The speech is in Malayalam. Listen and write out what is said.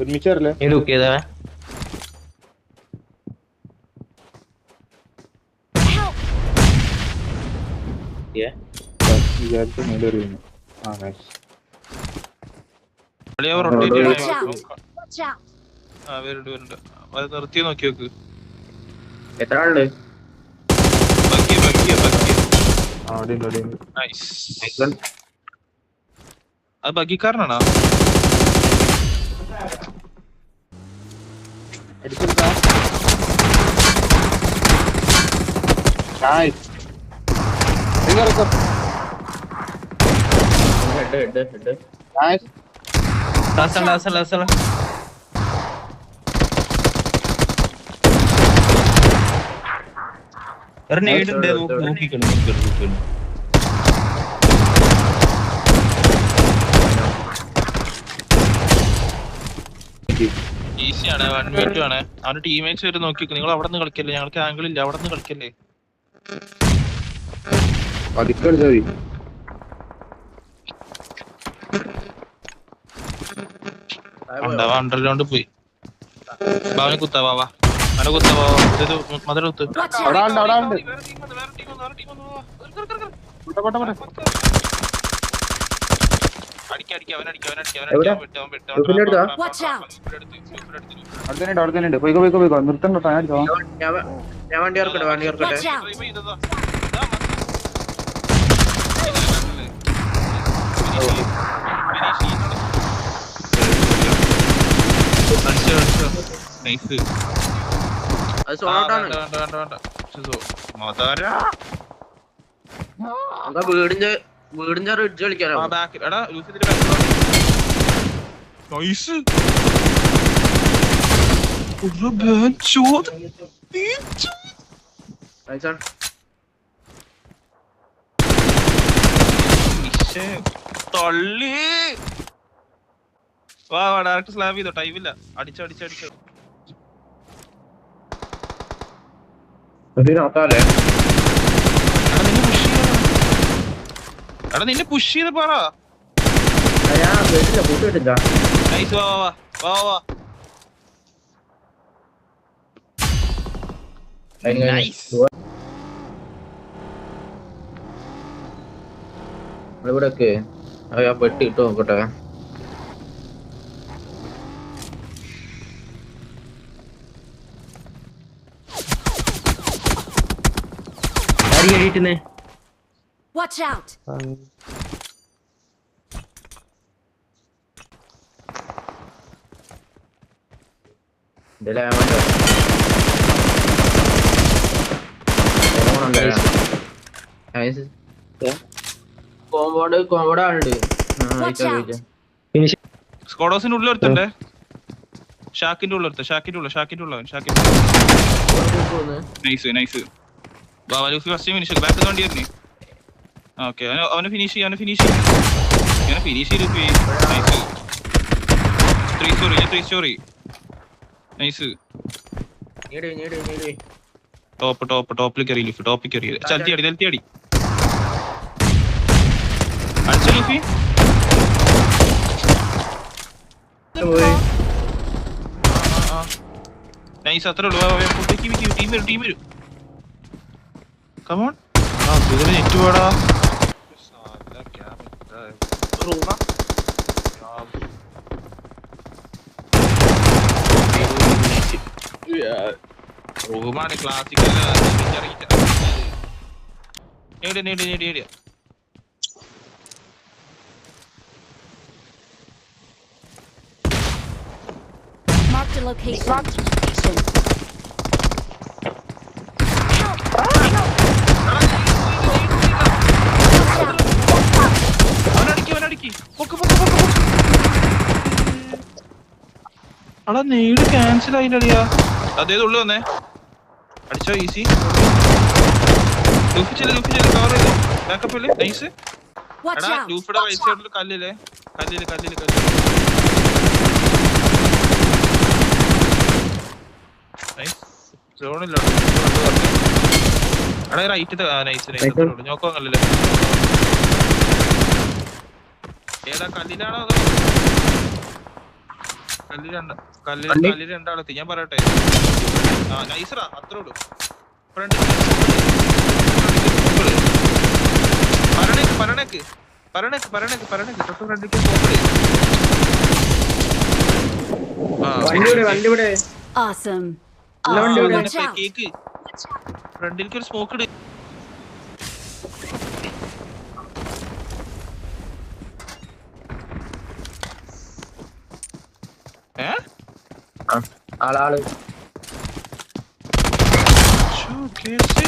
ഒരുമിച്ചല്ലേ വിചാരിച്ച മേലറിയുന്നു. നിർത്തി നോക്കി നോക്ക്. എത്ര ആളുണ്ട്? അത് ബഗ്ഗിക്കാരനാണോ? നോക്കിക്കണം. ഈസിയാണ്, 1v2 ആണ്. അവന്റെ ടീമേറ്റ്സ് വരെ നോക്കി. നിങ്ങൾ അവിടെ നിന്ന് കളിക്കല്ലേ, ഞങ്ങൾക്ക് ആംഗിൾ ഇല്ല. അവിടെ നിന്ന് കളിക്കല്ലേ. അണ്ടർഗ്രൗണ്ട് പോയി. അവനെ കുത്താവാ, അവനെ കുത്താവാ. മധുര കുത്ത്. ഞാൻ വണ്ടി ഇറക്കട്ടെ. വീടിന്റെ റിഡ്ജ് കളിക്കാനോ? തള്ളി വാ ഡയറക്റ്റ് സ്ലാബ് ചെയ്തോ. ടൈമില്ല. അടിച്ചോ. എടാ നിന്നെ പുഷ് ചെയ്ത് പറ. നൈസ്. വാ ഇവിടൊക്കെ പെട്ടി ഇട്ട് നോക്കട്ടെ. Watch out! കോമ്പോഡ് ആളുണ്ട്. സ്കോഡോസിന്റെ ഉള്ളിൽ ഒരുത്തണ്ടേ. ഷാക്കിന്റെ ഉള്ളിൽ. Nice. Luffy first finish. Back വണ്ടി ആയിരുന്നു. ഓക്കെ, അവനെ ഫിനിഷ് ചെയ്യും. ലൂഫി. നൈസ്. 3 സ്റ്റോറി. നൈസ്. ടോപ്പിൽ കയറി ലൂഫി. ചലത്തി അടി. അടിച്ച ലൂഫി. നൈസ്. അത്രേ ഉള്ളൂ. ടീം വരും. കമോൺ. നെറ്റ് പോടാ. റൂമാണ് ക്ലാസിക്കൽ. നേടിയ Marked a location. അടാ നീട് ക്യാൻസൽ ആയില്ലടിയാ. അതേത് ഉള്ളു വന്നേ. അടിച്ചോ. ഈസി. ലൂഫിച്ചില്ല. കവർ ചെയ്തോ. ബാക്കപ്പ് അല്ലേ. നൈസ്. എടാ ലൂഫിയുടെ റൈറ്റ് സൈഡിൽ കല്ലില്. സോണില്ല. എടാ റൈറ്റ്. നൈസ്. നോക്കാൻ കല്ലില്ലേ. ഏതാ കല്ലിലാണോ അതോ കല്ലിൽ രണ്ടാളെത്തി. ഞാൻ പറയട്ടെ, ആ നൈസറാ, അത്രേ ഉള്ളൂ. ഫ്രണ്ടിൽ പറണേക്ക് തൊട്ട് ഫ്രണ്ടിലേക്ക് വണ്ടി ഇവിടെ Awesome. Watch out. കേക്ക് ഫ്രണ്ടിലേക്ക് ഒരു സ്മോക്ക് ഇട്. ആളാള് कैसे